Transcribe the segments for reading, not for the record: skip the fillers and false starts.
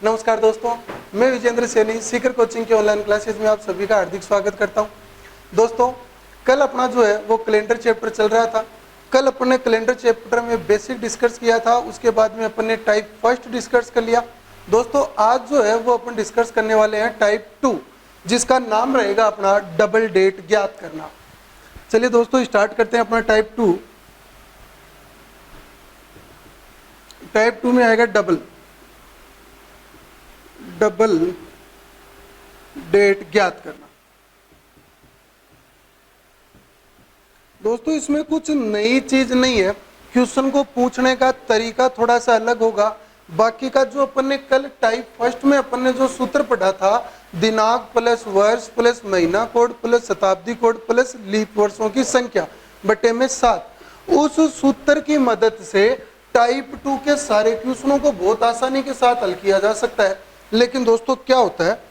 नमस्कार दोस्तों, मैं विजेंद्र सैनी सीकर कोचिंग के ऑनलाइन क्लासेज में आप सभी का हार्दिक स्वागत करता हूं। दोस्तों, कल अपना जो है वो कैलेंडर चैप्टर चल रहा था। कल अपन ने कैलेंडर चैप्टर में बेसिक डिस्कस किया था, उसके बाद में अपन ने टाइप फर्स्ट डिस्कस कर लिया। दोस्तों, आज जो है वो अपन डिस्कस करने वाले हैं टाइप 2, जिसका नाम रहेगा अपना डबल डेट ज्ञात करना। चलिए दोस्तों, स्टार्ट करते हैं अपना टाइप 2। टाइप 2 में आएगा डबल डेट ज्ञात करना। दोस्तों, इसमें कुछ नई चीज नहीं है। क्वेश्चन को पूछने का तरीका थोड़ा सा अलग होगा। बाकी का जो अपन ने कल टाइप फर्स्ट में अपन ने जो सूत्र पढ़ा था, दिनांक प्लस वर्ष प्लस महीना कोड प्लस शताब्दी कोड प्लस लीप वर्षों की संख्या बटे में 7, उस सूत्र की मदद से टाइप 2 के सारे क्वेश्चनों को बहुत आसानी के साथ हल किया जा सकता है। लेकिन दोस्तों, क्या होता है,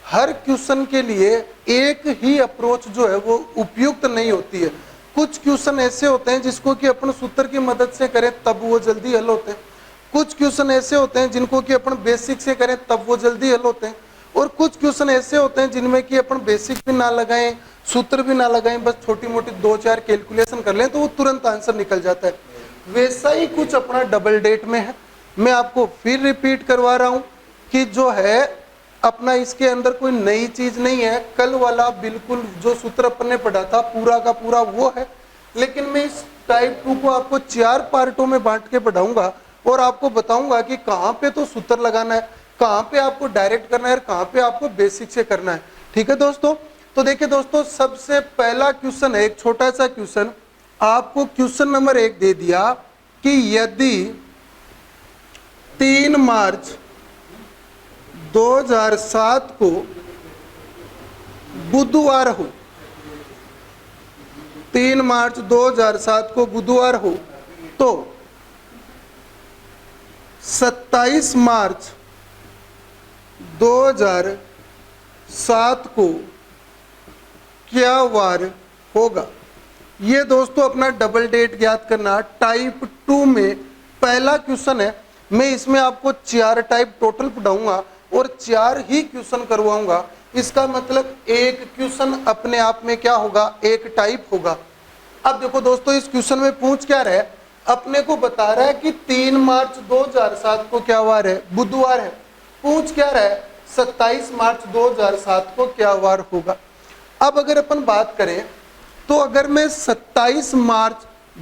हर क्वेश्चन के लिए एक ही अप्रोच जो है वो उपयुक्त नहीं होती है। कुछ क्वेश्चन ऐसे होते हैं जिसको कि अपन सूत्र की मदद से करें तब वो जल्दी हल होते हैं। कुछ क्वेश्चन ऐसे होते हैं जिनको कि अपन बेसिक से करें तब वो जल्दी हल होते हैं। और कुछ क्वेश्चन ऐसे होते हैं जिनमें कि अपन बेसिक भी ना लगाएं, सूत्र भी ना लगाएं, बस छोटी मोटी 2-4 कैलकुलेशन कर लें तो वो तुरंत आंसर निकल जाता है। वैसा ही कुछ अपना डबल डेट में है। मैं आपको फिर रिपीट करवा रहा हूं कि जो है अपना इसके अंदर कोई नई चीज नहीं है। कल वाला बिल्कुल जो सूत्र अपन ने पढ़ा था पूरा का पूरा वो है। लेकिन मैं इस टाइप 2 को आपको 4 पार्टों में बांट के पढ़ाऊंगा और आपको बताऊंगा कि कहाँ पे तो सूत्र लगाना है, कहाँ पे आपको डायरेक्ट करना है और कहाँ पे आपको बेसिक से करना है। ठीक है दोस्तों, तो देखिए दोस्तों, सबसे पहला क्वेश्चन है, एक छोटा सा क्वेश्चन। आपको क्वेश्चन नंबर 1 दे दिया कि यदि 3 मार्च 2007 को बुधवार हो, 3 मार्च 2007 को बुधवार हो, तो 27 मार्च 2007 को क्या वार होगा। ये दोस्तों अपना डबल डेट ज्ञात करना टाइप 2 में पहला क्वेश्चन है। मैं इसमें आपको 4 टाइप टोटल पढ़ाऊंगा और 4 ही क्वेश्चन करवाऊंगा। इसका मतलब एक क्वेश्चन अपने आप में क्या होगा, एक टाइप होगा। अब देखो दोस्तों, इस क्वेश्चन में पूछ क्या रहा है, अपने को बता रहा है कि 3 मार्च 2007 को क्या वार है, बुधवार है। पूछ क्या रहा है, 27 मार्च 2007 को क्या वार होगा। अब अगर अपन बात करें तो अगर मैं 27 मार्च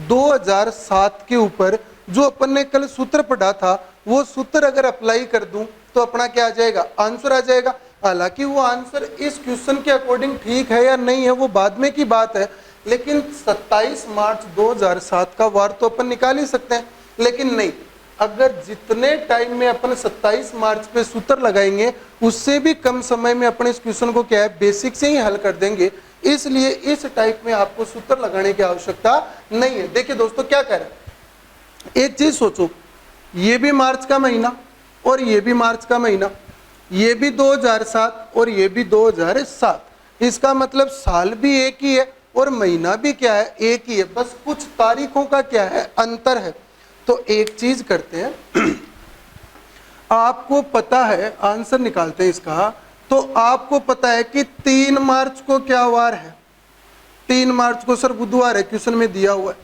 2007 के ऊपर जो अपन ने कल सूत्र पढ़ा था वो सूत्र अगर अप्लाई कर दूं तो अपना क्या आ जाएगा, आंसर आ जाएगा। हालांकि वो आंसर इस क्वेश्चन के अकॉर्डिंग ठीक है या नहीं है वो बाद में की बात है, लेकिन 27 मार्च 2007 का वार तो अपन निकाल ही सकते हैं। लेकिन नहीं, अगर जितने टाइम में अपन 27 मार्च पे सूत्र लगाएंगे उससे भी कम समय में अपन इस क्वेश्चन को क्या है, बेसिक से ही हल कर देंगे। इसलिए इस टाइप में आपको सूत्र लगाने की आवश्यकता नहीं है। देखिए दोस्तों, क्या कह रहे हैं, एक चीज सोचो, ये भी मार्च का महीना और ये भी मार्च का महीना, ये भी 2007 और ये भी 2007। इसका मतलब साल भी एक ही है और महीना भी क्या है, एक ही है, बस कुछ तारीखों का क्या है, अंतर है। तो एक चीज करते हैं, आपको पता है, आंसर निकालते हैं इसका। तो आपको पता है कि 3 मार्च को क्या वार है, 3 मार्च को सर बुधवार है, क्वेश्चन में दिया हुआ है।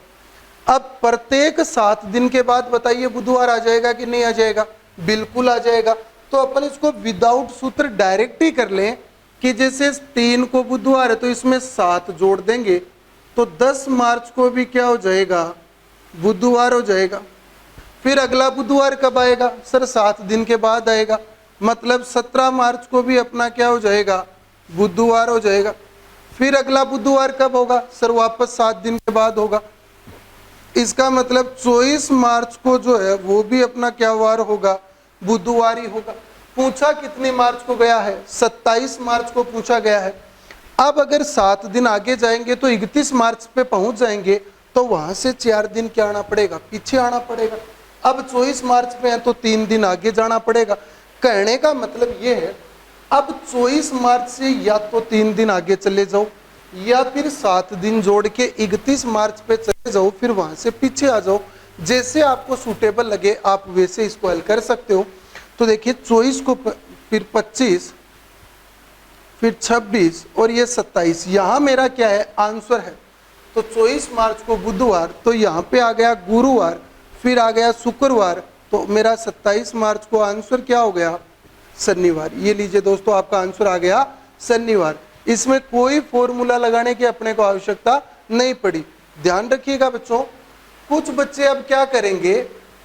अब प्रत्येक 7 दिन के बाद बताइए बुधवार आ जाएगा कि नहीं आ जाएगा, बिल्कुल आ जाएगा। तो अपन इसको विदाउट सूत्र डायरेक्ट ही कर लें कि जैसे 3 को बुधवार है तो इसमें 7 जोड़ देंगे तो 10 मार्च को भी क्या हो जाएगा, बुधवार हो जाएगा। फिर अगला बुधवार कब आएगा, सर 7 दिन के बाद आएगा, मतलब 17 मार्च को भी अपना क्या हो जाएगा, बुधवार हो जाएगा। फिर अगला बुधवार कब होगा, सर वापस 7 दिन के बाद होगा। इसका मतलब 24 मार्च को जो है वो भी अपना क्या वार होगा, बुधवार ही होगा। पूछा कितने मार्च को गया है, 27 मार्च को पूछा गया है। अब अगर 7 दिन आगे जाएंगे तो 31 मार्च पे पहुंच जाएंगे, तो वहां से 4 दिन क्या आना पड़ेगा, पीछे आना पड़ेगा। अब 24 मार्च पे है तो 3 दिन आगे जाना पड़ेगा। कहने का मतलब ये है, अब 24 मार्च से या तो 3 दिन आगे चले जाओ या फिर 7 दिन जोड़ के 31 मार्च पे चले जाओ, फिर वहां से पीछे आ जाओ। जैसे आपको सूटेबल लगे आप वैसे इसको हल कर सकते हो। तो देखिए 24 को फिर 25, फिर 26 और ये 27, यहाँ मेरा क्या है आंसर है। तो 24 मार्च को बुधवार, तो यहाँ पे आ गया गुरुवार, फिर आ गया शुक्रवार, तो मेरा 27 मार्च को आंसर क्या हो गया शनिवार। ये लीजिए दोस्तों आपका आंसर आ गया शनिवार। इसमें कोई फॉर्मूला लगाने की अपने को आवश्यकता नहीं पड़ी। ध्यान रखिएगा बच्चों, कुछ बच्चे अब क्या करेंगे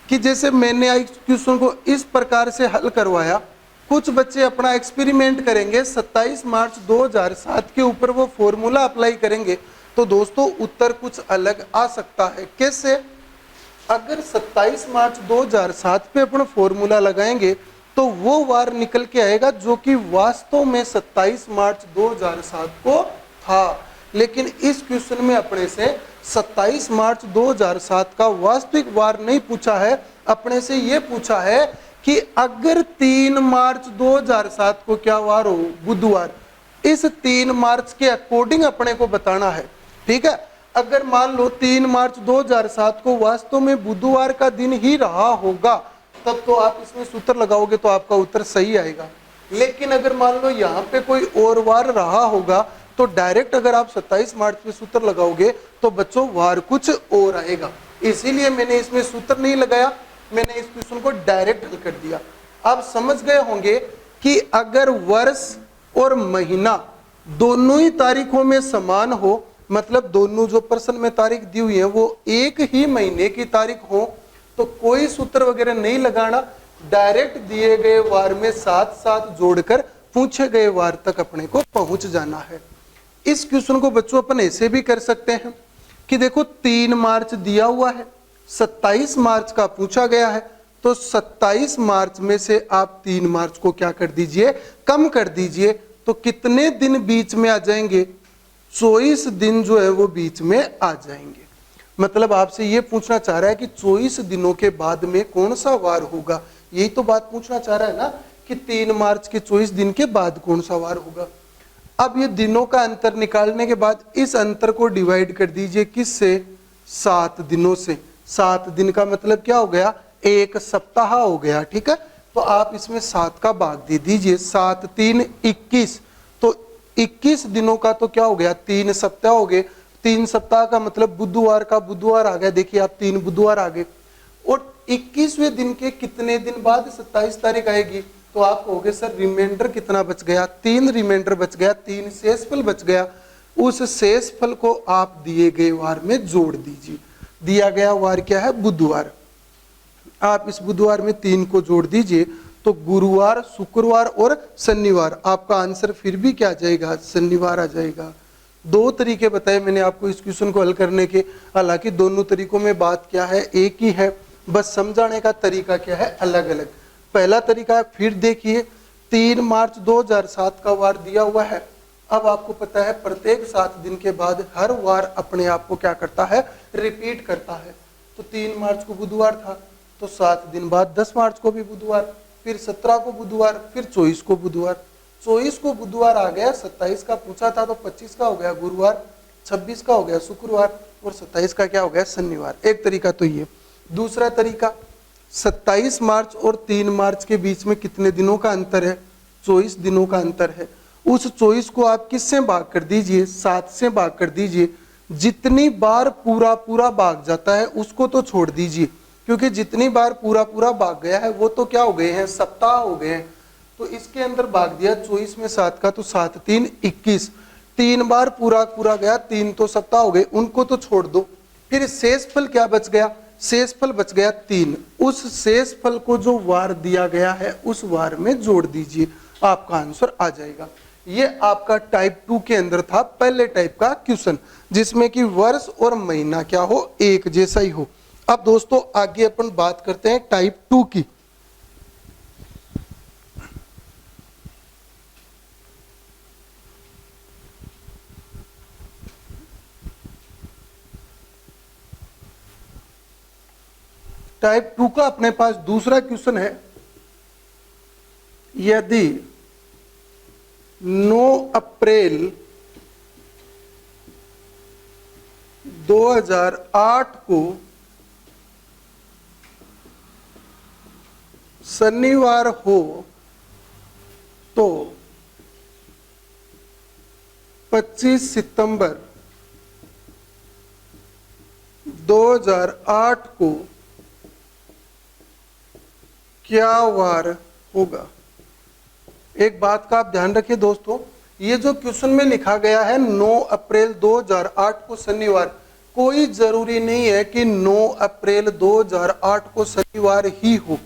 कि जैसे मैंने इस क्वेश्चन को इस प्रकार से हल करवाया, कुछ बच्चे अपना एक्सपेरिमेंट करेंगे 27 मार्च 2007 के ऊपर वो फॉर्मूला अप्लाई करेंगे, तो दोस्तों उत्तर कुछ अलग आ सकता है। कैसे? अगर 27 मार्च 2007 पे अपन फॉर्मूला लगाएंगे तो वो वार निकल के आएगा जो कि वास्तव में 27 मार्च 2007 को था। लेकिन इस क्वेश्चन में अपने से 27 मार्च 2007 का वास्तविक वार नहीं पूछा है, अपने से ये पूछा है कि अगर 3 मार्च 2007 को क्या वार हो, बुधवार, इस 3 मार्च के अकॉर्डिंग अपने को बताना है। ठीक है, अगर मान लो 3 मार्च 2007 को वास्तव में बुधवार का दिन ही रहा होगा, तब तो आप इसमें सूत्र लगाओगे तो आपका उत्तर सही आएगा। लेकिन अगर मान लो यहाँ पे कोई और वार रहा होगा, तो डायरेक्ट अगर आप 27 मार्च पे सूत्र लगाओगे तो बच्चों वार कुछ और आएगा। इसीलिए मैंने इसमें सूत्र नहीं लगाया, मैंने इस क्वेश्चन को डायरेक्ट हल कर दिया। आप समझ गए होंगे कि अगर वर्ष और महीना दोनों ही तारीखों में समान हो, मतलब दोनों जो प्रश्न में तारीख दी हुई है वो एक ही महीने की तारीख हो, तो कोई सूत्र वगैरह नहीं लगाना, डायरेक्ट दिए गए वार में साथ साथ जोड़कर पूछे गए वार तक अपने को पहुंच जाना है। इस क्वेश्चन को बच्चों अपन ऐसे भी कर सकते हैं कि देखो 3 मार्च दिया हुआ है, 27 मार्च का पूछा गया है, तो 27 मार्च में से आप 3 मार्च को क्या कर दीजिए, कम कर दीजिए, तो कितने दिन बीच में आ जाएंगे, 24 दिन जो है वो बीच में आ जाएंगे। मतलब आपसे ये पूछना चाह रहा है कि 24 दिनों के बाद में कौन सा वार होगा, यही तो बात पूछना चाह रहा है ना, कि 3 मार्च के 24 दिन के बाद कौन सा वार होगा। अब ये दिनों का अंतर निकालने के बाद इस अंतर को डिवाइड कर दीजिए किससे, 7 दिनों से। 7 दिन का मतलब क्या हो गया, एक सप्ताह हो गया। ठीक है, तो आप इसमें 7 का भाग दे दीजिए, 7 3 21, तो 21 दिनों का तो क्या हो गया, 3 सप्ताह हो गए। 3 सप्ताह का मतलब बुधवार का बुधवार आ गया, देखिए आप 3 बुधवार आ गए। और 21वें दिन के कितने दिन बाद 27 तारीख आएगी, तो आप कहोगे सर रिमाइंडर कितना बच गया, 3 रिमाइंडर बच गया, 3 शेषफल बच गया। उस शेषफल को आप दिए गए वार में जोड़ दीजिए। दिया गया वार क्या है, बुधवार, आप इस बुधवार में 3 को जोड़ दीजिए, तो गुरुवार, शुक्रवार और शनिवार, आपका आंसर फिर भी क्या आ जाएगा, शनिवार आ जाएगा। 2 तरीके बताए मैंने आपको इस क्वेश्चन को हल करने के, हालांकि दोनों तरीकों में बात क्या है, एक ही है, बस समझाने का तरीका क्या है, अलग अलग। पहला तरीका फिर देखिए, 3 मार्च 2007 का वार दिया हुआ है। अब आपको पता है प्रत्येक 7 दिन के बाद हर वार अपने आप को क्या करता है, रिपीट करता है। तो 3 मार्च को बुधवार था, तो 7 दिन बाद 10 मार्च को भी बुधवार, फिर 17 को बुधवार, फिर 24 को बुधवार। 24 को बुधवार आ गया, 27 का पूछा था तो 25 का हो गया गुरुवार, 26 का हो गया शुक्रवार और 27 का क्या हो गया, शनिवार। एक तरीका तो ये। दूसरा तरीका, 27 मार्च और 3 मार्च के बीच में कितने दिनों का अंतर है, 24 दिनों का अंतर है। उस 24 को आप किससे भाग कर दीजिए, 7 से भाग कर दीजिए। जितनी बार पूरा पूरा भाग जाता है उसको तो छोड़ दीजिए, क्योंकि जितनी बार पूरा पूरा भाग गया है वो तो क्या हो गए हैं, सप्ताह हो गए हैं। तो इसके अंदर भाग दिया 24 में 7 का, तो 7 3 21, 3 बार पूरा पूरा गया, 3 तो सप्ताह हो गए, उनको तो छोड़ दो। फिर शेषफल क्या बच गया, शेषफल बच गया 3। उस शेषफल को जो वार दिया गया है उस वार में जोड़ दीजिए, आपका आंसर आ जाएगा। ये आपका टाइप 2 के अंदर था पहले टाइप का क्वेश्चन, जिसमें कि वर्ष और महीना क्या हो, एक जैसा ही हो। अब दोस्तों आगे अपन बात करते हैं टाइप 2 की। टाइप 2 का अपने पास दूसरा क्वेश्चन है, यदि 9 अप्रैल 2008 को शनिवार हो तो 25 सितंबर 2008 को क्या वार होगा। एक बात का आप ध्यान रखिए दोस्तों, ये जो क्वेश्चन में लिखा गया है 9 अप्रैल 2008 को शनिवार, कोई जरूरी नहीं है कि 9 अप्रैल 2008 को शनिवार ही हो।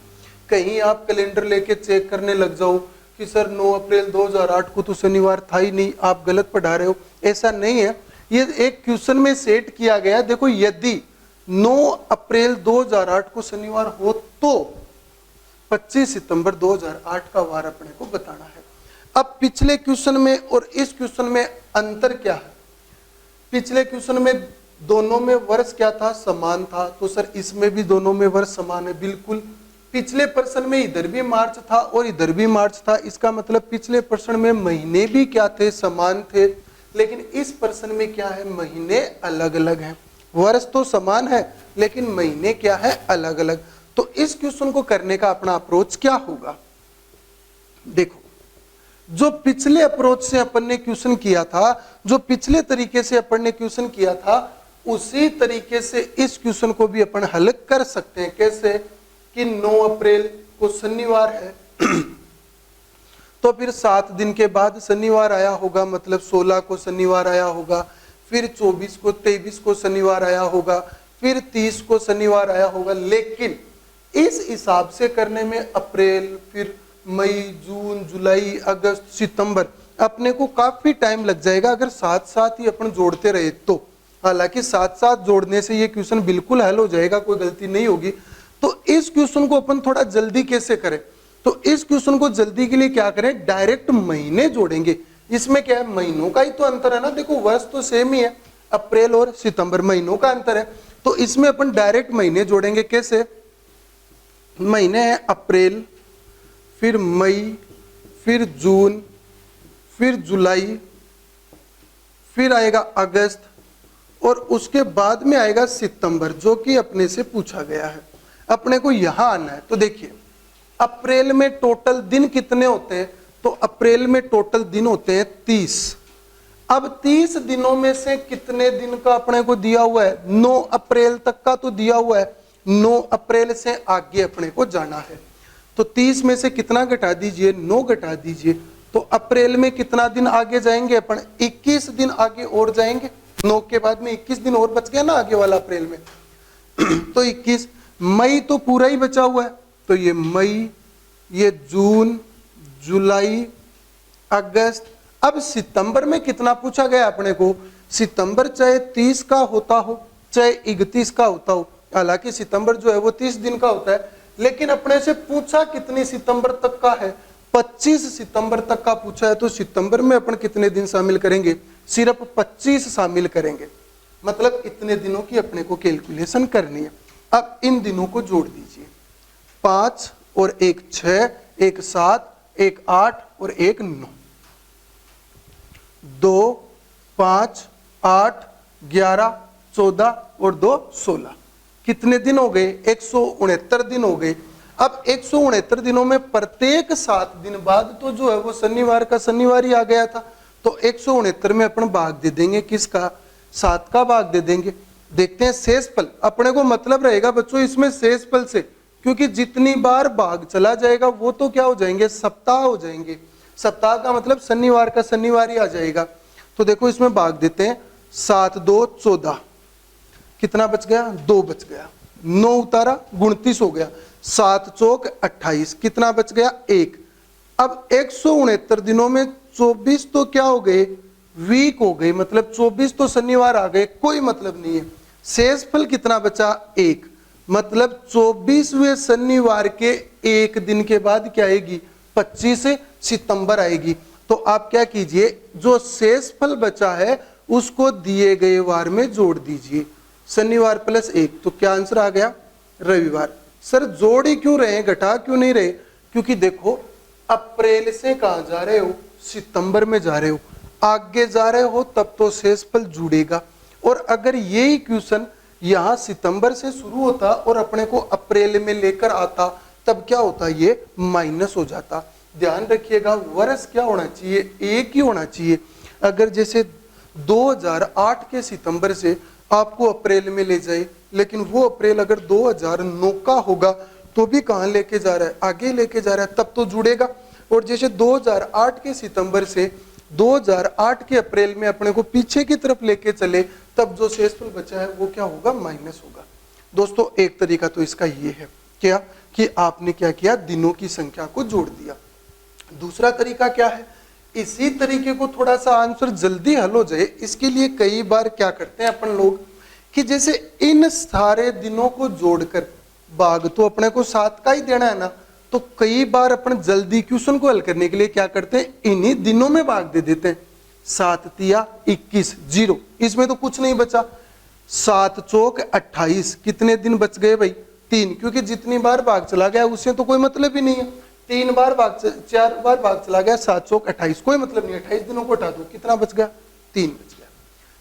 कहीं आप कैलेंडर लेके चेक करने लग जाओ कि सर 9 अप्रैल 2008 को तो शनिवार था ही नहीं, आप गलत पढ़ा रहे हो। ऐसा नहीं है, ये एक क्वेश्चन में सेट किया गया। देखो यदि 9 अप्रैल 2008 को शनिवार हो तो 25 सितंबर 2008 का वार अपने को बताना है। अब पिछले क्वेश्चन में और इस क्वेश्चन में अंतर क्या है। पिछले क्वेश्चन में दोनों में वर्ष क्या था, समान था, तो सर इसमें भी दोनों में वर्ष समान है। बिल्कुल, पिछले प्रश्न में इधर भी मार्च था और इधर भी मार्च था, इसका मतलब पिछले प्रश्न में महीने भी क्या थे, समान थे। लेकिन इस प्रश्न में क्या है, महीने अलग अलग हैं। वर्ष तो समान है लेकिन महीने क्या है, अलग अलग। तो इस क्वेश्चन को करने का अपना अप्रोच क्या होगा। देखो, जो पिछले अप्रोच से अपन ने क्वेश्चन किया था, जो पिछले तरीके से अपन ने क्वेश्चन किया था, उसी तरीके से इस क्वेश्चन को भी अपन हल कर सकते हैं। कैसे कि 9 अप्रैल को शनिवार है तो फिर 7 दिन के बाद शनिवार आया होगा, मतलब 16 को शनिवार आया होगा, फिर 24 को 23 को शनिवार आया होगा, फिर 30 को शनिवार आया होगा। लेकिन इस हिसाब से करने में अप्रैल, फिर मई, जून, जुलाई, अगस्त, सितंबर अपने को काफी टाइम लग जाएगा अगर साथ साथ ही अपन जोड़ते रहे तो। हालांकि साथ साथ जोड़ने से ये क्वेश्चन बिल्कुल हल हो जाएगा, कोई गलती नहीं होगी। तो इस क्वेश्चन को अपन थोड़ा जल्दी कैसे करें, तो इस क्वेश्चन को जल्दी के लिए क्या करें, डायरेक्ट महीने जोड़ेंगे। इसमें क्या है, महीनों का ही तो अंतर है ना। देखो वर्ष तो सेम ही है, अप्रैल और सितंबर महीनों का अंतर है, तो इसमें अपन डायरेक्ट महीने जोड़ेंगे। कैसे, महीने हैं अप्रैल, फिर मई, फिर जून, फिर जुलाई, फिर आएगा अगस्त और उसके बाद में आएगा सितंबर, जो कि अपने से पूछा गया है। अपने को यहां आना है। तो देखिए अप्रैल में टोटल दिन कितने होते हैं, तो अप्रैल में टोटल दिन होते हैं 30। अब 30 दिनों में से कितने दिन का अपने को दिया हुआ है, 9 अप्रैल तक का तो दिया हुआ है, 9 अप्रैल से आगे अपने को जाना है। तो 30 में से कितना घटा दीजिए, 9 घटा दीजिए, तो अप्रैल में कितना दिन आगे जाएंगे अपन, 21 दिन आगे और जाएंगे। 9 के बाद में 21 दिन और बच गया ना आगे वाला अप्रैल में तो 21। मई तो पूरा ही बचा हुआ है, तो ये मई, ये जून, जुलाई, अगस्त। अब सितंबर में कितना पूछा गया अपने को, सितंबर चाहे 30 का होता हो चाहे 31 का होता हो, हालांकि सितंबर जो है वो 30 दिन का होता है, लेकिन अपने से पूछा कितनी सितंबर तक का है, 25 सितंबर तक का पूछा है। तो सितंबर में अपन कितने दिन शामिल करेंगे, सिर्फ 25 शामिल करेंगे, मतलब इतने दिनों की अपने को कैलकुलेशन करनी है। अब इन दिनों को जोड़ दीजिए, 5 और 1 6, 1 7, 1 8 और 1 9, 2 5 8 11 14 और 2 16। कितने दिन हो गए, 169 दिन हो गए। अब 169 दिनों में प्रत्येक 7 दिन बाद तो जो है वो शनिवार का शनिवार ही आ गया था, तो 169 में अपन भाग दे देंगे, किसका, 7 का भाग दे देंगे। देखते हैं शेषफल, अपने को मतलब रहेगा बच्चों इसमें शेषफल से, क्योंकि जितनी बार भाग चला जाएगा वो तो क्या हो जाएंगे, सप्ताह हो जाएंगे। सप्ताह का मतलब शनिवार का शनिवार ही आ जाएगा। तो देखो इसमें भाग देते हैं, 7 2 14, कितना बच गया, 2 बच गया, 9 उतारा 29 हो गया, 7 चौक 28, कितना बच गया, 1। अब 169 दिनों में 24 तो क्या हो गए, वीक हो गए, मतलब 24 तो शनिवार आ गए, कोई मतलब नहीं है। शेषफल कितना बचा, 1, मतलब 24वें शनिवार के एक दिन के बाद क्या आएगी, 25 सितंबर आएगी। तो आप क्या कीजिए, जो शेषफल बचा है उसको दिए गए वार में जोड़ दीजिए, शनिवार प्लस 1, तो क्या आंसर आ गया, रविवार। सर जोड़ ही क्यों रहे हैं, घटा क्यों नहीं रहे, क्योंकि देखो अप्रैल से कहां जा रहे हो, सितंबर में जा रहे हो, आगे जा रहे हो तब तो शेषफल जुड़ेगा। और अगर यही क्वेश्चन यहां सितंबर से शुरू होता और अपने को अप्रैल में लेकर आता तब क्या होता, ये माइनस हो जाता। ध्यान रखिएगा वर्ष क्या होना चाहिए, एक ही होना चाहिए। अगर जैसे 2008 के सितंबर से आपको अप्रैल में ले जाए, लेकिन वो अप्रैल अगर 2009 का होगा तो भी कहाँ लेके जा रहा है, आगे लेके जा रहा है, तब तो जुड़ेगा। और जैसे 2008 के सितंबर से 2008 के अप्रैल में अपने को पीछे की तरफ लेके चले, तब जो शेषफल बचा है वो क्या होगा, माइनस होगा। दोस्तों एक तरीका तो इसका ये है क्या, कि आपने क्या किया, दिनों की संख्या को जोड़ दिया। दूसरा तरीका क्या है, इसी तरीके को थोड़ा सा आंसर जल्दी हल हो जाए, इसके लिए कई बार क्या करते हैं अपन लोग, कि जैसे इन सारे दिनों को जोड़कर भाग तो अपने को 7 का ही देना है ना, तो कई बार अपन जल्दी क्वेश्चन को हल करने के लिए क्या करते हैं, इन्हीं दिनों में भाग दे देते हैं। 7 तिया 21, 0, इसमें तो कुछ नहीं बचा। 7 चौक 28, कितने दिन बच गए भाई, 3, क्योंकि जितनी बार भाग चला गया उससे तो कोई मतलब ही नहीं है। 4 बार भाग चला गया, 7 चौक 28, कोई मतलब नहीं। 28 दिनों को हटा दो, कितना बच गया, 3 बच गया।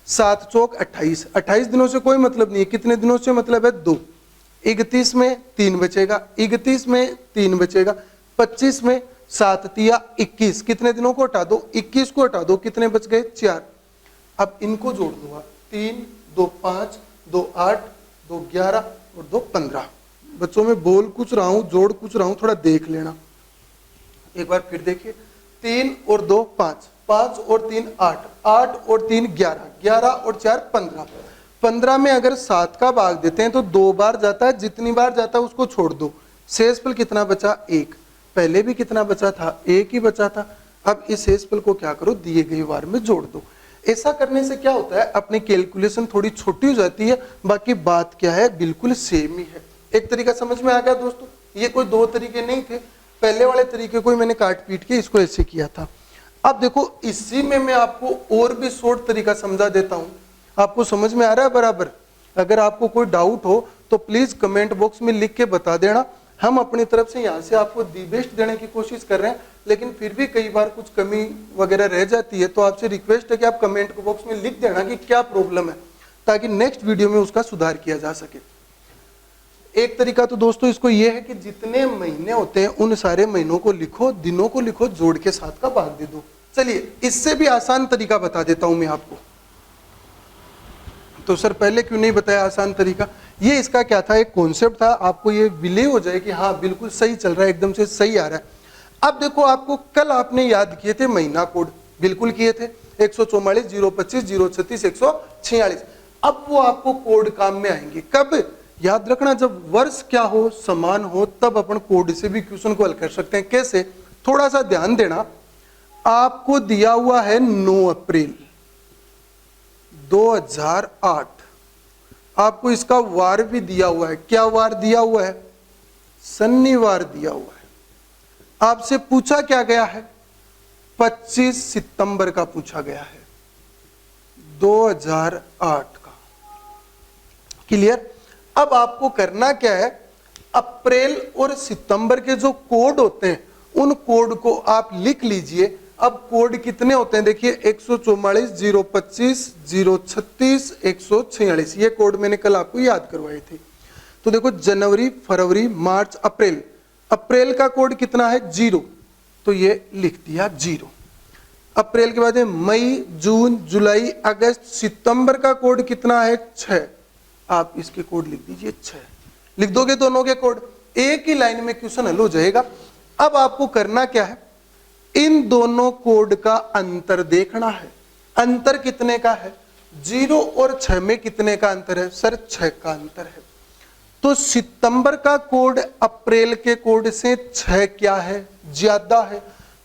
7 चौक 28, 28 दिनों से कोई मतलब नहीं है, कितने दिनों से मतलब है, 2। 31 में 3 बचेगा, 31 में 3 बचेगा, 25 में 7 तिया 21, कितने दिनों को हटा दो, 21 को हटा दो, कितने बच गए, 4। अब इनको जोड़ दूंगा, 3 2 5 2 8 2 11 और 2 15। बच्चों में बोल कुछ रहा हूं, जोड़ कुछ रहा हूं, थोड़ा देख लेना। एक बार फिर देखिए, 3 और 2 5, 5 और 3 8, 8 और 3 11, 11 और 4 15। 15 में अगर 7 का भाग देते हैं तो 2 बार जाता है, जितनी बार जाता है उसको छोड़ दो। शेषफल कितना बचा, 1। पहले भी कितना बचा था, 1 ही बचा था। अब इस शेषफल को क्या करो, दिए गए वार में जोड़ दो। ऐसा करने से क्या होता है, अपनी कैलकुलेशन थोड़ी छोटी हो जाती है, बाकी बात क्या है, बिल्कुल सेम ही है। एक तरीका समझ में आ गया दोस्तों, ये कोई 2 तरीके नहीं थे, पहले वाले तरीके को मैंने काट पीट के इसको ऐसे किया था। अब देखो इसी में मैं आपको और भी शॉर्ट तरीका समझा देता हूं, आपको समझ में आ रहा है बराबर। अगर आपको कोई डाउट हो तो प्लीज कमेंट बॉक्स में लिख के बता देना, हम अपनी तरफ से यहाँ से आपको दी बेस्ट देने की कोशिश कर रहे हैं, लेकिन फिर भी कई बार कुछ कमी वगैरह रह जाती है, तो आपसे रिक्वेस्ट है कि आप कमेंट बॉक्स में लिख देना कि क्या प्रॉब्लम है, ताकि नेक्स्ट वीडियो में उसका सुधार किया जा सके। एक तरीका तो दोस्तों इसको ये है कि जितने महीने होते हैं उन सारे महीनों को लिखो, दिनों को लिखो, जोड़ के 7 का भाग दे दो। चलिए इससे भी आसान तरीका बता देता हूं मैं आपको। तो सर पहले क्यों नहीं बताया आसान तरीका, ये इसका क्या था, एक कॉन्सेप्ट था, आपको ये विले हो जाए कि हाँ बिल्कुल सही चल रहा है, एकदम से सही आ रहा है। अब देखो आपको कल आपने याद किए थे महीना कोड, बिल्कुल किए थे, 144 025 036 146। अब वो आपको कोड काम में आएंगे कब, याद रखना जब वर्ष क्या हो, समान हो, तब अपन कोड से भी क्वेश्चन को हल कर सकते हैं। कैसे, थोड़ा सा ध्यान देना। आपको दिया हुआ है 9 अप्रैल 2008, आपको इसका वार भी दिया हुआ है। क्या वार दिया हुआ है, शनिवार दिया हुआ है। आपसे पूछा क्या गया है, 25 सितंबर का पूछा गया है 2008 का। क्लियर। अब आपको करना क्या है, अप्रैल और सितंबर के जो कोड होते हैं उन कोड को आप लिख लीजिए। अब कोड कितने होते हैं देखिए, 144 025 036 146, ये कोड मैंने कल आपको याद करवाए थे। तो देखो जनवरी फरवरी मार्च अप्रैल, अप्रैल का कोड कितना है, 0, तो ये लिख दिया 0। अप्रैल के बाद मई जून जुलाई अगस्त, सितंबर का कोड कितना है, 6, आप इसके कोड लिख दीजिए 6, लिख दोगे दोनों के कोड, एक ही लाइन में क्वेश्चन हल हो जाएगा। अब आपको करना क्या है, इन दोनों कोड का अंतर देखना है। अंतर कितने का है, 0 और 6 में कितने का अंतर है, सर 6 का अंतर है। तो सितंबर का कोड अप्रैल के कोड से 6 क्या है, ज्यादा है,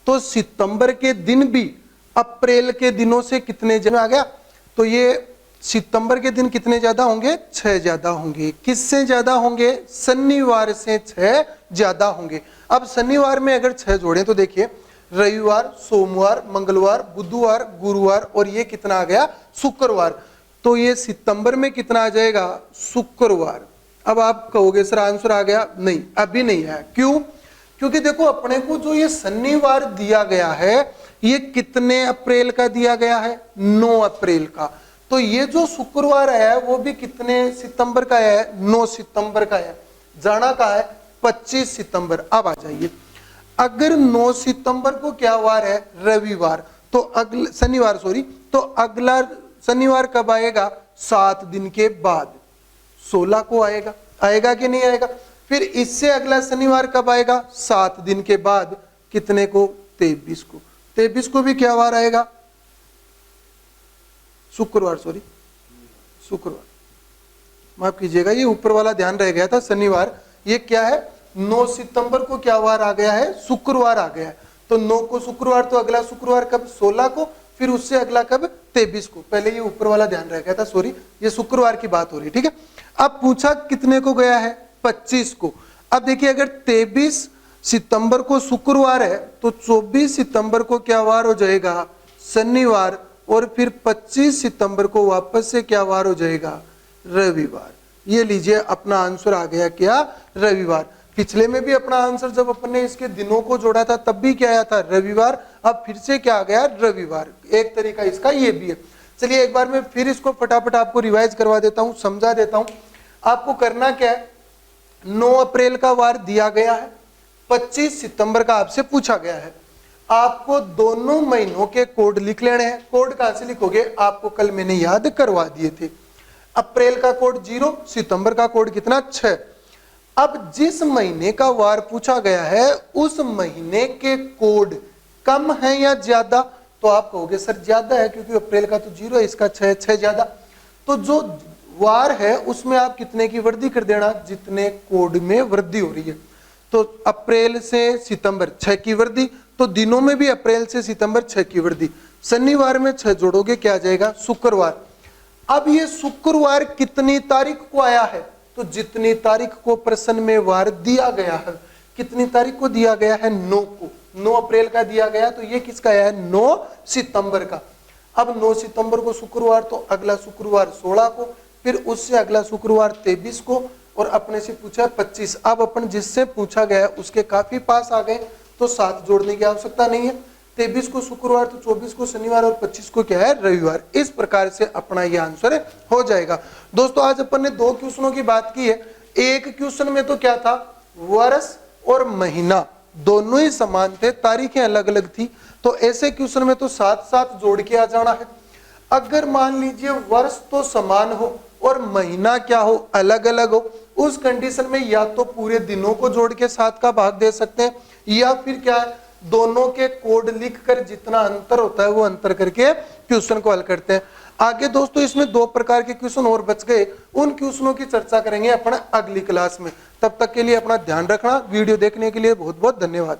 तो सितंबर के दिन भी अप्रैल के दिनों से कितने ज्यादा आ गया, तो ये सितंबर के दिन कितने ज्यादा होंगे, 6 ज्यादा होंगे। किससे ज्यादा होंगे, शनिवार से 6 ज्यादा होंगे। अब शनिवार में अगर 6 जोड़ें तो देखिए रविवार, सोमवार, मंगलवार, बुधवार, गुरुवार और ये कितना आ गया, शुक्रवार, तो ये सितंबर में कितना आ जाएगा, शुक्रवार। अब आप कहोगे सर आंसर आ गया, नहीं अभी नहीं है। क्यों, क्योंकि देखो अपने को जो ये शनिवार दिया गया है ये कितने अप्रैल का दिया गया है, 9 अप्रैल का। तो ये जो शुक्रवार है वो भी कितने सितंबर का है, 9 सितंबर का है। जाना कहा है, 25 सितंबर। अब आ जाइए, अगर 9 सितंबर को क्या वार है, रविवार, तो अगला शनिवार, सॉरी, तो अगला शनिवार कब आएगा, 7 दिन के बाद 16 को आएगा। आएगा कि नहीं आएगा? फिर इससे अगला शनिवार कब आएगा, 7 दिन के बाद, कितने को, 23 को। 23 को भी क्या वार आएगा, शुक्रवार, सॉरी शुक्रवार, माफ कीजिएगा, ये ऊपर वाला ध्यान रह गया था, शनिवार। ये क्या है, 9 सितंबर को क्या वार आ गया है, शुक्रवार आ गया है। तो 9 को शुक्रवार, तो अगला शुक्रवार कब, 16 को, फिर उससे अगला कब, 23 को। पहले ये ऊपर वाला ध्यान रह गया था, सॉरी, ये शुक्रवार की बात हो रही, ठीक है। अब पूछा कितने को गया है, 25 को। अब देखिए, अगर 23 सितंबर को शुक्रवार है तो 24 सितंबर को क्या वार हो जाएगा, शनिवार, और फिर 25 सितंबर को वापस से क्या वार हो जाएगा, रविवार। ये लीजिए, अपना आंसर आ गया क्या, रविवार। पिछले में भी अपना आंसर जब अपन ने इसके दिनों को जोड़ा था तब भी क्या आया था, रविवार। अब फिर से क्या आ गया, रविवार। एक तरीका इसका ये भी है। चलिए एक बार मैं फिर इसको फटाफट आपको रिवाइज करवा देता हूं, समझा देता हूं। आपको करना क्या है, 9 अप्रैल का वार दिया गया है, 25 सितंबर का आपसे पूछा गया है। आपको दोनों महीनों के कोड लिख लेने हैं। कोड कहां से लिखोगे, आपको कल मैंने याद करवा दिए थे। अप्रैल का कोड 0, सितंबर का कोड कितना, 6। अब जिस महीने का वार पूछा गया है उस महीने के कोड कम है या ज्यादा, तो आप कहोगे सर ज्यादा है, क्योंकि अप्रैल का तो 0 है, इसका 6 ज्यादा। तो जो वार है उसमें आप कितने की वृद्धि कर देना, जितने कोड में वृद्धि हो रही है। तो अप्रैल से सितंबर 6 की वृद्धि, तो दिनों में भी अप्रैल से सितंबर 6 की वृद्धि। शनिवार में 6 जोड़ोगे क्या आ जाएगा, शुक्रवार। अब ये शुक्रवार कितनी तारीख को आया है, तो जितनी तारीख को प्रश्न में वार दिया गया है। कितनी तारीख को दिया गया है, 9 को। 9 अप्रैल का दिया गया, तो ये किसका आया है, 9 सितंबर का। अब 9 सितंबर को शुक्रवार, तो अगला शुक्रवार 16 को, फिर उससे अगला शुक्रवार 23 को, और अपने से पूछा है 25। अब अपन जिससे पूछा गया है उसके काफी पास आ गए, तो 7 जोड़ने की आवश्यकता नहीं है। 23 को शुक्रवार, तो 24 को शनिवार, और 25 को क्या है, रविवार। इस प्रकार से अपना यह आंसर हो जाएगा। दोस्तों आज अपन ने 2 क्वेश्चनों की बात की है। एक क्वेश्चन में तो क्या था, वर्ष और महीना दोनों ही समान थे, तारीखें अलग अलग थी। तो ऐसे क्वेश्चन में तो साथ साथ जोड़ के आ जाना है। अगर मान लीजिए वर्ष तो समान हो और महीना क्या हो, अलग अलग हो, उस कंडीशन में या तो पूरे दिनों को जोड़ के 7 का भाग दे सकते हैं, या फिर क्या है, दोनों के कोड लिखकर जितना अंतर होता है वो अंतर करके क्वेश्चन को हल करते हैं। आगे दोस्तों इसमें 2 प्रकार के क्वेश्चन और बच गए, उन क्वेश्चनों की चर्चा करेंगे अपना अगली क्लास में। तब तक के लिए अपना ध्यान रखना। वीडियो देखने के लिए बहुत बहुत धन्यवाद।